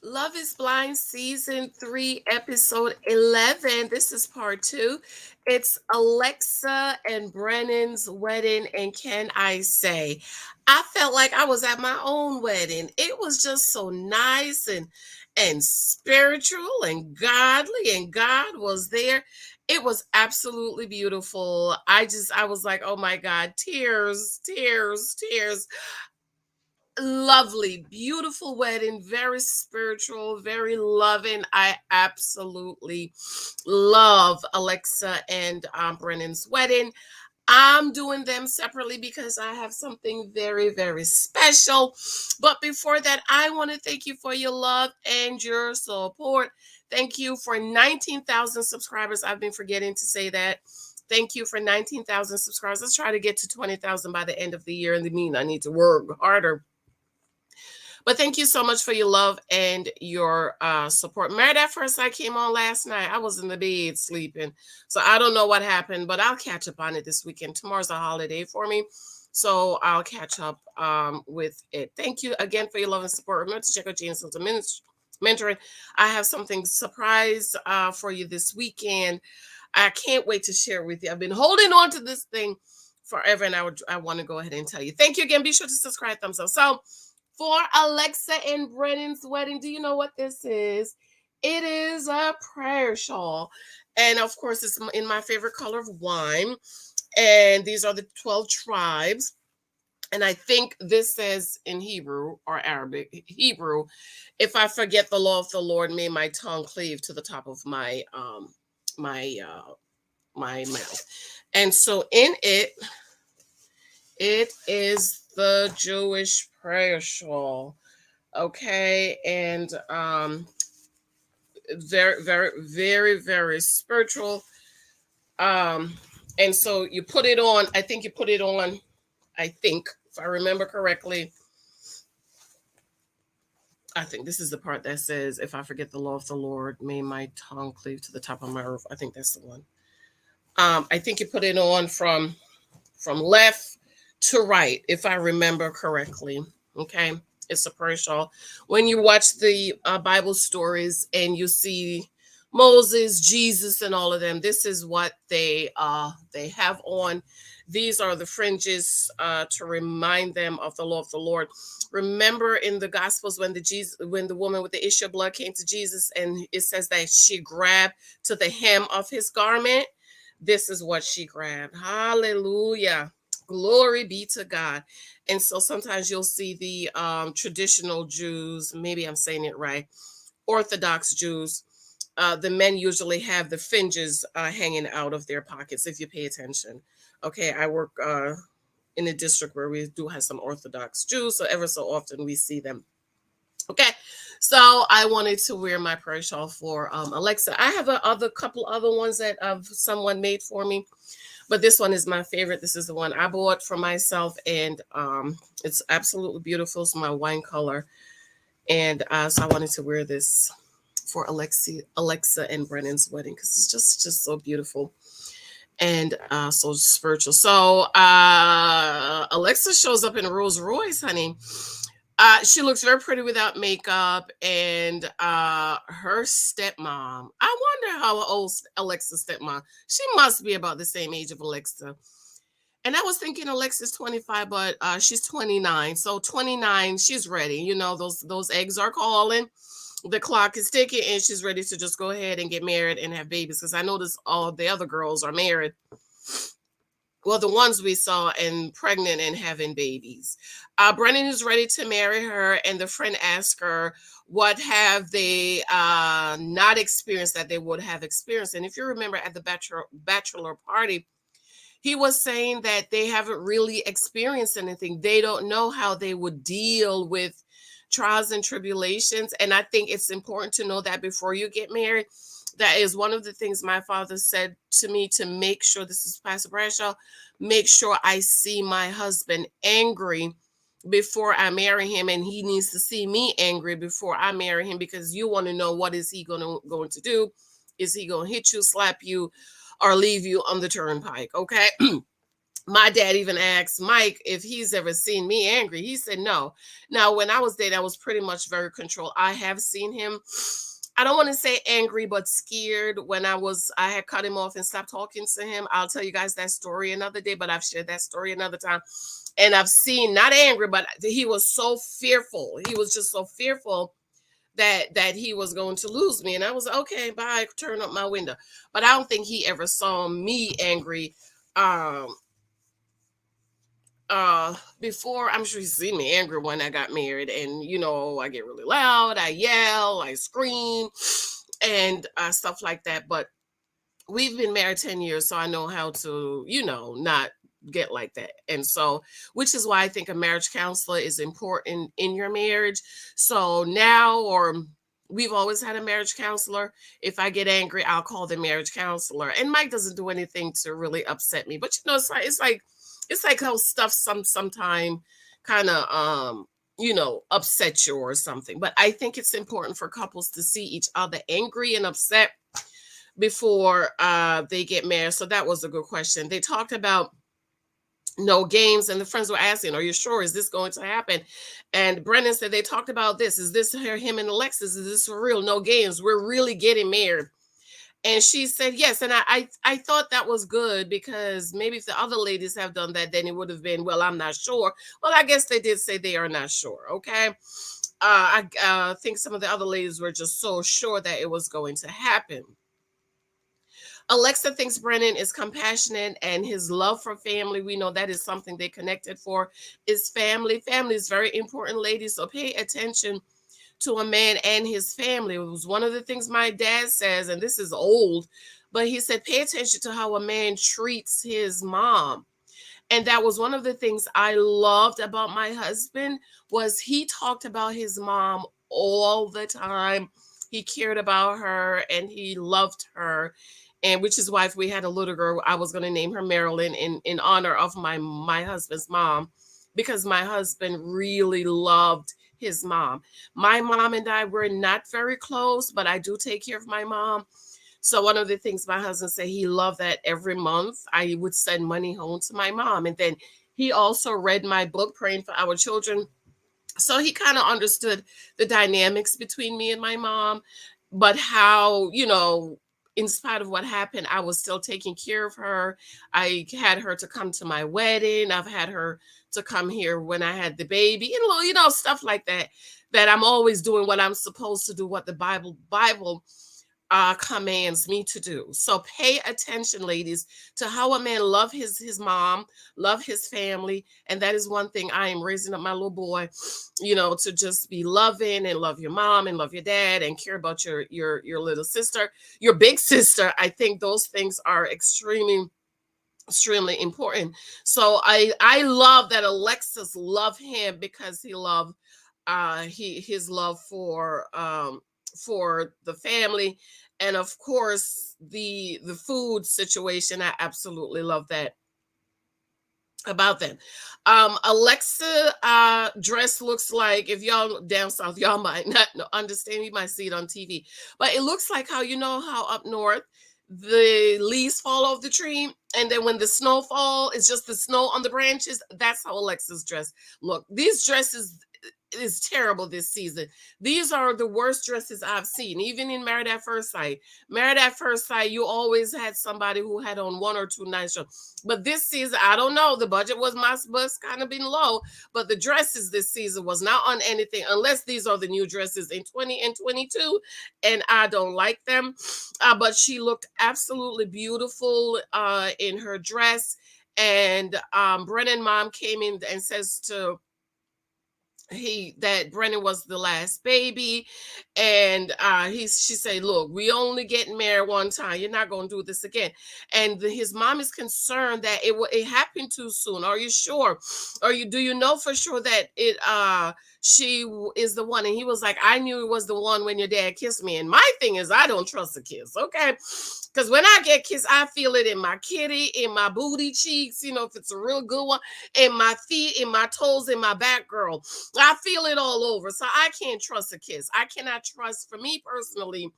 Love is Blind Season 3, Episode 11. This is part 2. It's Alexa and Brennon's wedding. And can I say, I felt like I was at my own wedding. It was just so nice and spiritual and godly, and God was there. It was absolutely beautiful. I was like, oh my God, tears, tears, tears. Lovely, beautiful wedding, very spiritual, very loving. I absolutely love Alexa and Brennan's wedding. I'm doing them separately because I have something very, very special. But before that, I want to thank you for your love and your support. Thank you for 19,000 subscribers. I've been forgetting to say that. Thank you for 19,000 subscribers. Let's try to get to 20,000 by the end of the year. In the mean, I need to work harder, but thank you so much for your love and your support. Married at First Sight came on last night. I was in the bed sleeping. So I don't know what happened, but I'll catch up on it this weekend. Tomorrow's a holiday for me. So I'll catch up with it. Thank you again for your love and support. Remember to check out Janice's mentoring. I have something surprise for you this weekend. I can't wait to share with you. I've been holding on to this thing forever, and I want to go ahead and tell you. Thank you again. Be sure to subscribe, thumbs up. So for Alexa and Brennan's wedding, do you know what this is? It is a prayer shawl. And of course, it's in my favorite color of wine. And these are the 12 tribes. And I think this says in Hebrew or Arabic, Hebrew, if I forget the law of the Lord, may my tongue cleave to the top of my my mouth. And so in it, it is the Jewish prayer shawl. Okay, and very, very, very, very spiritual. Um, and so you put it on. I think you put it on. I think, if I remember correctly, I think this is the part that says, "If I forget the law of the Lord, may my tongue cleave to the top of my roof." I think that's the one. I think you put it on from left to right, if I remember correctly. Okay, it's a prayer shawl. When you watch the Bible stories and you see Moses, Jesus, and all of them, this is what they have on. These are the fringes to remind them of the law of the Lord. Remember in the Gospels when the woman with the issue of blood came to Jesus, and it says that she grabbed to the hem of his garment. This is what she grabbed. Hallelujah. Glory be to God. And so sometimes you'll see the traditional Jews, maybe I'm saying it right, Orthodox Jews. The men usually have the fringes hanging out of their pockets, if you pay attention. Okay, I work in a district where we do have some Orthodox Jews, so ever so often we see them. Okay, so I wanted to wear my prayer shawl for Alexa. I have a other couple other ones that someone made for me, but this one is my favorite. This is the one I bought for myself, and it's absolutely beautiful. It's my wine color, and so I wanted to wear this for Alexa and Brennan's wedding because it's just so beautiful and so spiritual. So Alexa shows up in a Rolls Royce, honey. She looks very pretty without makeup, and her stepmom. I wonder how old Alexa's stepmom. She must be about the same age of Alexa. And I was thinking Alexa's 25, but she's 29. So 29, she's ready. You know, those eggs are calling. The clock is ticking, and she's ready to just go ahead and get married and have babies. Because I noticed all the other girls are married. Well, the ones we saw and pregnant and having babies. Brennan is ready to marry her, and the friend asked her, what have they not experienced that they would have experienced? And if you remember at the bachelor party, he was saying that they haven't really experienced anything. They don't know how they would deal with trials and tribulations. And I think it's important to know that before you get married. That is one of the things my father said to me, to make sure, this is Pastor Bradshaw, make sure I see my husband angry before I marry him, and he needs to see me angry before I marry him, because you want to know, what is he going to do? Is he going to hit you, slap you, or leave you on the turnpike? Okay. My dad even asked Mike if he's ever seen me angry. He said no. Now, when I was dating, I was pretty much very controlled. I have seen him, I don't want to say angry, but scared when I had cut him off and stopped talking to him. I'll tell you guys that story another day, but I've shared that story another time. And I've seen, not angry, but he was so fearful. He was just so fearful that he was going to lose me. And I was okay, bye, turn up my window. But I don't think he ever saw me angry. Um, Before, I'm sure he's seen me angry when I got married, and I get really loud, I yell, I scream, and stuff like that. But we've been married 10 years, so I know how to not get like that. And so, which is why I think a marriage counselor is important in your marriage. So now, or we've always had a marriage counselor. If I get angry, I'll call the marriage counselor, and Mike doesn't do anything to really upset me. But it's like how stuff sometime kind of upset you or something. But I think it's important for couples to see each other angry and upset before they get married. So that was a good question. They talked about no games, and the friends were asking, are you sure, is this going to happen? And Brennan said they talked about this, is this him and Alexis, is this for real, no games, we're really getting married? And she said yes. And I thought that was good, because maybe if the other ladies have done that, then it would have been, well, I'm not sure. Well, I guess they did say they are not sure. Okay. I think some of the other ladies were just so sure that it was going to happen. Alexa thinks Brennan is compassionate, and his love for family, we know that is something they connected for, is family. Family is very important, ladies. So pay attention to a man and his family. It was one of the things my dad says, and this is old, but he said, pay attention to how a man treats his mom. And that was one of the things I loved about my husband, was he talked about his mom all the time. He cared about her and he loved her. And which is why, if we had a little girl, I was going to name her Marilyn in honor of my husband's mom, because my husband really loved his mom. My mom and I were not very close, but I do take care of my mom. So one of the things my husband said, he loved that every month I would send money home to my mom. And then he also read my book, Praying for Our Children. So he kind of understood the dynamics between me and my mom, but how, in spite of what happened, I was still taking care of her. I had her to come to my wedding. I've had her to come here when I had the baby, and stuff like that, that I'm always doing what I'm supposed to do, what the Bible commands me to do. So pay attention, ladies, to how a man love his mom, love his family, and that is one thing I am raising up my little boy, to just be loving and love your mom and love your dad and care about your little sister, your big sister. I think those things are extremely important. So I love that Alexis loved him, because he loved his love for the family, and of course the food situation. I absolutely love that about them. Alexa dress looks like, if y'all down south, y'all might not understand, you might see it on TV, but it looks like how, how up north the leaves fall off the tree, and then when the snow fall, it's just the snow on the branches. That's how Alexa's dress look. These dresses is terrible this season. These are the worst dresses I've seen, even in Married at First Sight. Married at First Sight, you always had somebody who had on one or two nice dresses. But this season, I don't know. The budget was kind of been low, but the dresses this season was not on anything, unless these are the new dresses in 20 and 22, and I don't like them. But she looked absolutely beautiful in her dress. And Brennan mom came in and says to that Brennan was the last baby, and she said, look, we only getting married one time, you're not going to do this again. And his mom is concerned that it happened too soon. Are you sure? Do you know for sure that is the one? And he was like, I knew it was the one when your dad kissed me. And my thing is, I don't trust a kiss, okay? Because when I get kissed, I feel it in my kitty, in my booty cheeks, if it's a real good one, in my feet, in my toes, in my back, girl. I feel it all over. So I can't trust a kiss. I cannot trust, for me personally,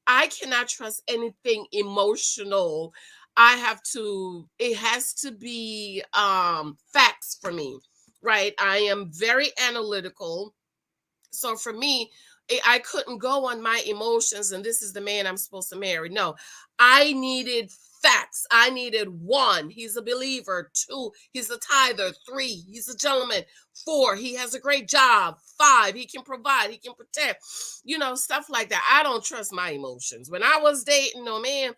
I cannot trust anything emotional it has to be facts for me, right? I am very analytical. So for me, I couldn't go on my emotions and this is the man I'm supposed to marry. No, I needed facts. I needed one, he's a believer. Two, he's a tither. Three, he's a gentleman. Four, he has a great job. Five, he can provide, he can protect, stuff like that. I don't trust my emotions. When I was dating, no man,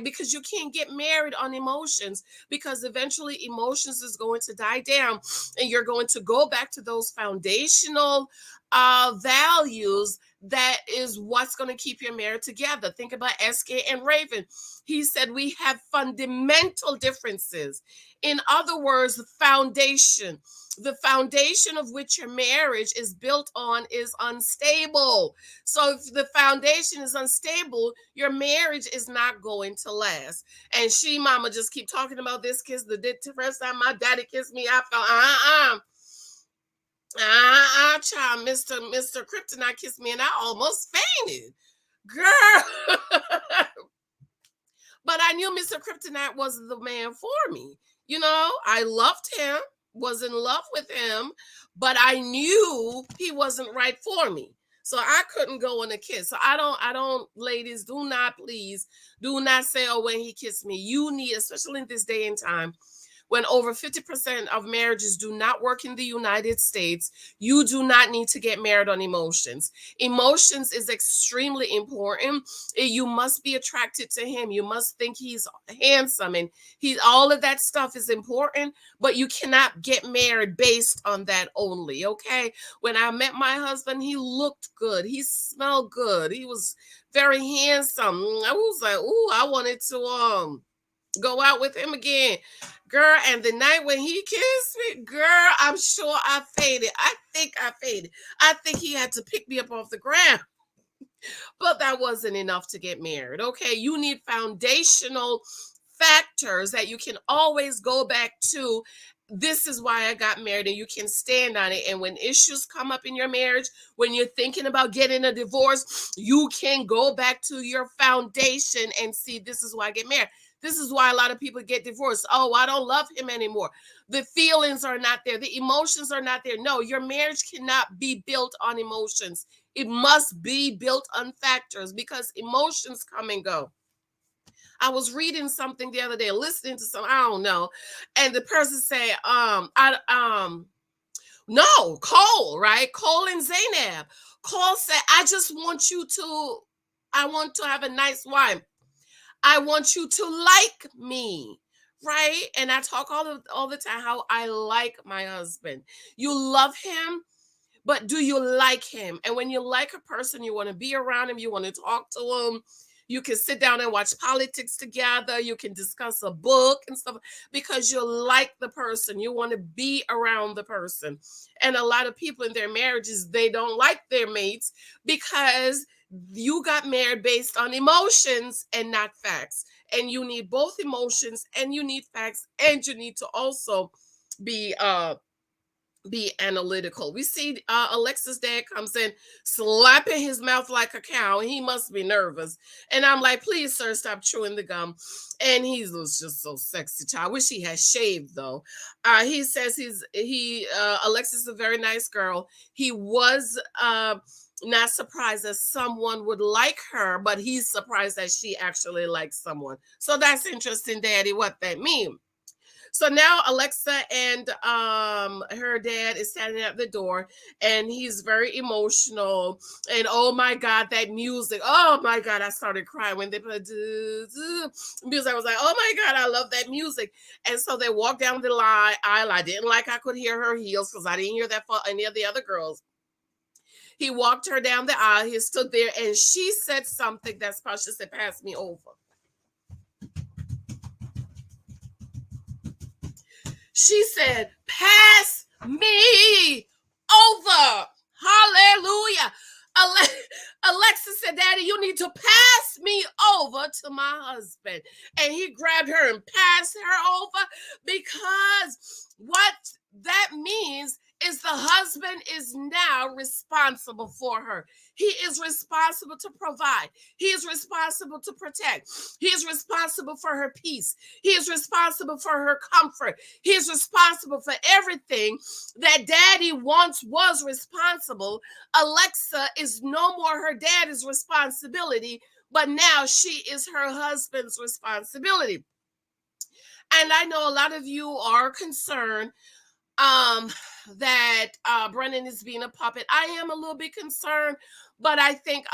because you can't get married on emotions, because eventually emotions is going to die down and you're going to go back to those foundational values. That is what's going to keep your marriage together. Think about SK and Raven. He said we have fundamental differences. In other words, the foundation of which your marriage is built on is unstable. So if the foundation is unstable, your marriage is not going to last. And she mama just keep talking about this kiss. The first time my daddy kissed me, I felt child, Mr. Kryptonite kissed me and I almost fainted. Girl. But I knew Mr. Kryptonite wasn't the man for me. I loved him, was in love with him, but I knew he wasn't right for me. So I couldn't go on a kiss. So I don't, ladies, do not, please, do not say, oh, when he kissed me. You need, especially in this day and time, when over 50% of marriages do not work in the United States, you do not need to get married on emotions. Emotions is extremely important. You must be attracted to him. You must think he's handsome, and all of that stuff is important, but you cannot get married based on that only, okay? When I met my husband, he looked good. He smelled good. He was very handsome. I was like, ooh, I wanted to go out with him again. Girl, and the night when he kissed me, girl, I'm sure I faded. I think I faded. I think he had to pick me up off the ground. But that wasn't enough to get married. Okay, you need foundational factors that you can always go back to. This is why I got married, and you can stand on it. And when issues come up in your marriage, when you're thinking about getting a divorce, you can go back to your foundation and see, this is why I get married. This is why a lot of people get divorced. Oh, I don't love him anymore. The feelings are not there. The emotions are not there. No, your marriage cannot be built on emotions. It must be built on factors, because emotions come and go. I was reading something the other day, listening to some, I don't know, and the person said, no, Cole, right? Cole and Zaynab. Cole said, I want to have a nice wife. I want you to like me, right? And I talk all the time how I like my husband. You love him, but do you like him? And when you like a person, you want to be around him, you want to talk to him. You can sit down and watch politics together. You can discuss a book and stuff, because you like the person. You want to be around the person. And a lot of people in their marriages, they don't like their mates because you got married based on emotions and not facts. And you need both emotions and you need facts, and you need to also be analytical. We see Alexa's dad comes in slapping his mouth like a cow, and he must be nervous. And I'm like, please, sir, stop chewing the gum. And he was just so sexy, child. I wish he had shaved though. He says Alexa's a very nice girl. He was not surprised that someone would like her, but he's surprised that she actually likes someone. So that's interesting, Daddy, what that means. So now Alexa and her dad is standing at the door, and he's very emotional. And oh my God, that music! Oh my God, I started crying when they put music. I was like, oh my God, I love that music. And so they walked down the aisle. I didn't like I could hear her heels because I didn't hear that for any of the other girls. He walked her down the aisle. He stood there, and she said something that's special. She said, "Pass me over." She said, pass me over. Hallelujah. Alexa said, Daddy, you need to pass me over to my husband. And he grabbed her and passed her over, because what that means is the husband is now responsible for her. He is responsible to provide. He is responsible to protect. He is responsible for her peace. He is responsible for her comfort. He is responsible for everything that daddy once was responsible. Alexa is no more her daddy's responsibility, but now she is her husband's responsibility. And I know a lot of you are concerned um that Brennon is being a puppet. I am a little bit concerned, but I think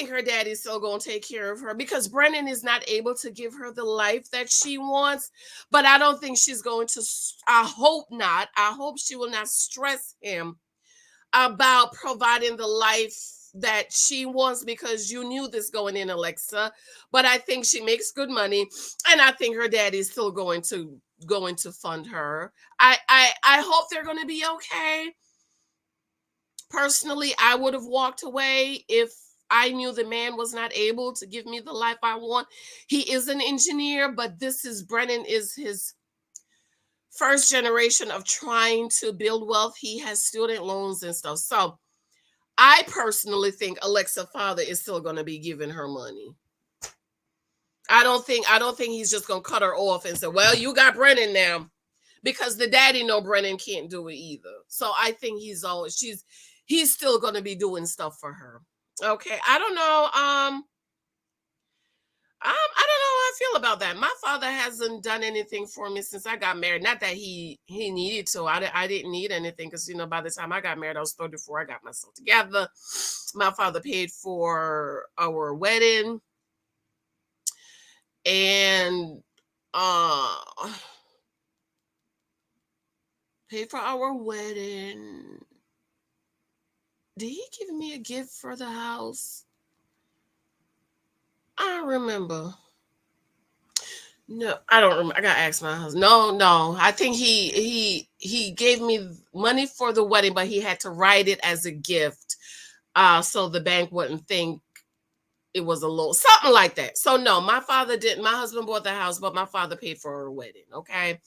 her daddy's still going to take care of her because Brennon is not able to give her the life that she wants. But I don't think she's going to, I hope not. I hope she will not stress him about providing the life that she wants, because you knew this going in, Alexa. But I think she makes good money, and I think her daddy's still going to fund her. I hope they're going to be okay. Personally, I would have walked away if I knew the man was not able to give me the life I want. He is an engineer, but this is Brennon is his first generation of trying to build wealth. He has student loans and stuff. So I personally think Alexa father is still going to be giving her money. I don't think he's just going to cut her off and say, "Well, you got Brennon now." Because the daddy know Brennon can't do it either. So I think he's still going to be doing stuff for her. Okay, I don't know. I don't know how I feel about that. My father hasn't done anything for me since I got married. Not that he needed to. I didn't need anything because by the time I got married, I was 34. I got myself together. My father paid for our wedding, and uh paid for our wedding. Did he give me a gift for the house? I don't remember. No, I don't remember. I gotta ask my husband. No. I think he gave me money for the wedding, but he had to write it as a gift, so the bank wouldn't think it was a loan, something like that. So no, my father didn't. My husband bought the house, but my father paid for our wedding. Okay,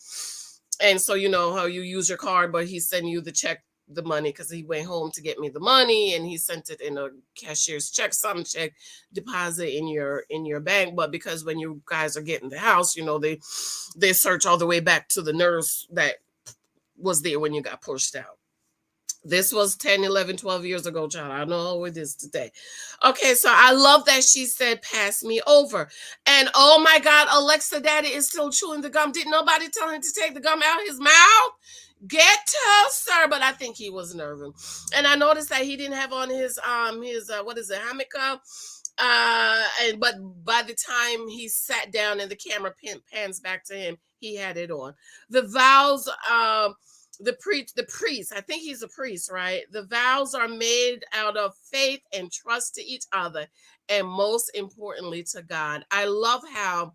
and so you know how you use your card, but he's sending you the money because he went home to get me the money, and he sent it in a cashier's check, some check deposit in your bank. But because when you guys are getting the house, they search all the way back to the nurse that was there when you got pushed out. This was 10, 11, 12 years ago, child. I know how it is today. Okay, so I love that she said, pass me over. And oh my God, Alexa daddy is still chewing the gum. Didn't nobody tell him to take the gum out of his mouth? Get to sir, but I think he was nervous. And I noticed that he didn't have on his what is it, hammock? And but by the time he sat down and the camera pans back to him, he had it on. The vows, the priest, I think he's a priest, right? The vows are made out of faith and trust to each other, and most importantly to God. I love how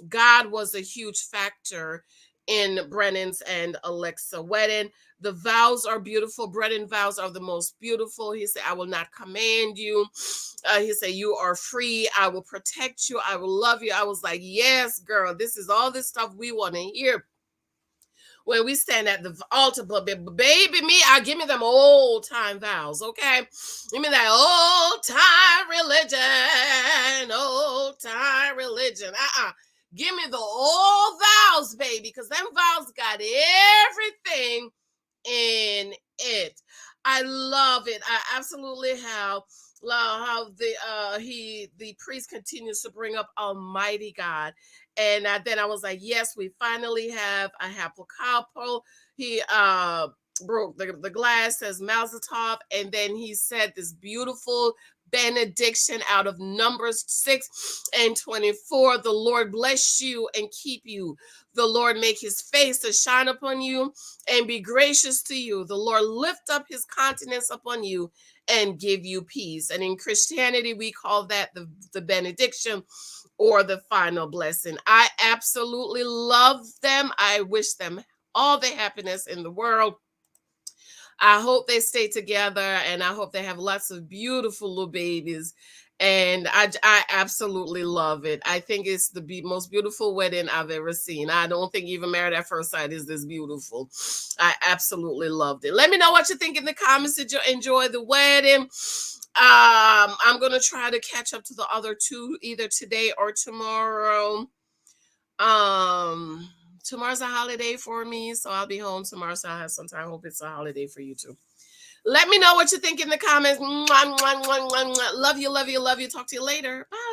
God was a huge factor in Brennan's and Alexa wedding. The vows are beautiful. Brennan vows are the most beautiful. He said, I will not command you. He said, you are free. I will protect you. I will love you. I was like, yes, girl, this is all this stuff we want to hear when we stand at the altar. But baby, I give me them old time vows, okay? Give me that old time religion. Give me the old vows, baby, because them vows got everything in it. I love it. I absolutely love how the priest continues to bring up Almighty God, and then I was like, yes, we finally have a happy couple. He broke the glass, says Mazatov, and then he said this beautiful benediction out of Numbers 6:24. The Lord bless you and keep you. The Lord make his face to shine upon you and be gracious to you. The Lord lift up his countenance upon you and give you peace. And in Christianity, we call that the benediction or the final blessing. I absolutely love them. I wish them all the happiness in the world. I hope they stay together, and I hope they have lots of beautiful little babies. And I absolutely love it. I think it's the most beautiful wedding I've ever seen. I don't think even Married at First Sight is this beautiful. I absolutely loved it. Let me know what you think in the comments. Did you enjoy the wedding? I'm gonna try to catch up to the other two either today or tomorrow. Tomorrow's a holiday for me, so I'll be home tomorrow. So I'll have some time. Hope it's a holiday for you too. Let me know what you think in the comments. Mwah, mwah, mwah, mwah, mwah. Love you, love you, love you. Talk to you later. Bye.